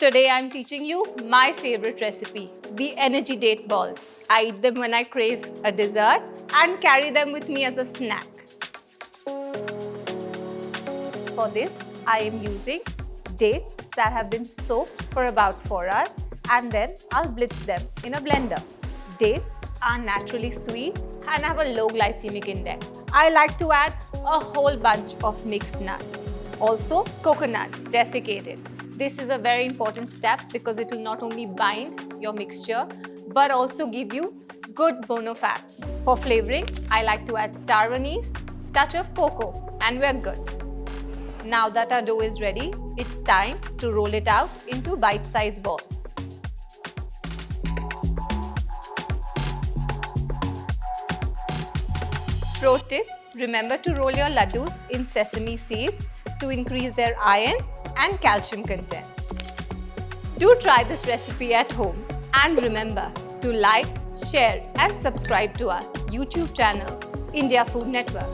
Today I'm teaching you my favorite recipe, the energy date balls. I eat them when I crave a dessert and carry them with me as a snack. For this, I am using dates that have been soaked for about 4 hours and then I'll blitz them in a blender. Dates are naturally sweet and have a low glycemic index. I like to add a whole bunch of mixed nuts. Also, coconut, desiccated. This is a very important step because it will not only bind your mixture but also give you good mono fats. For flavoring, I like to add star anise, touch of cocoa, and we're good. Now that our dough is ready, it's time to roll it out into bite-sized balls. Pro tip, remember to roll your laddus in sesame seeds to increase their iron and calcium content. Do try this recipe at home and remember to like, share and subscribe to our YouTube channel, India Food Network.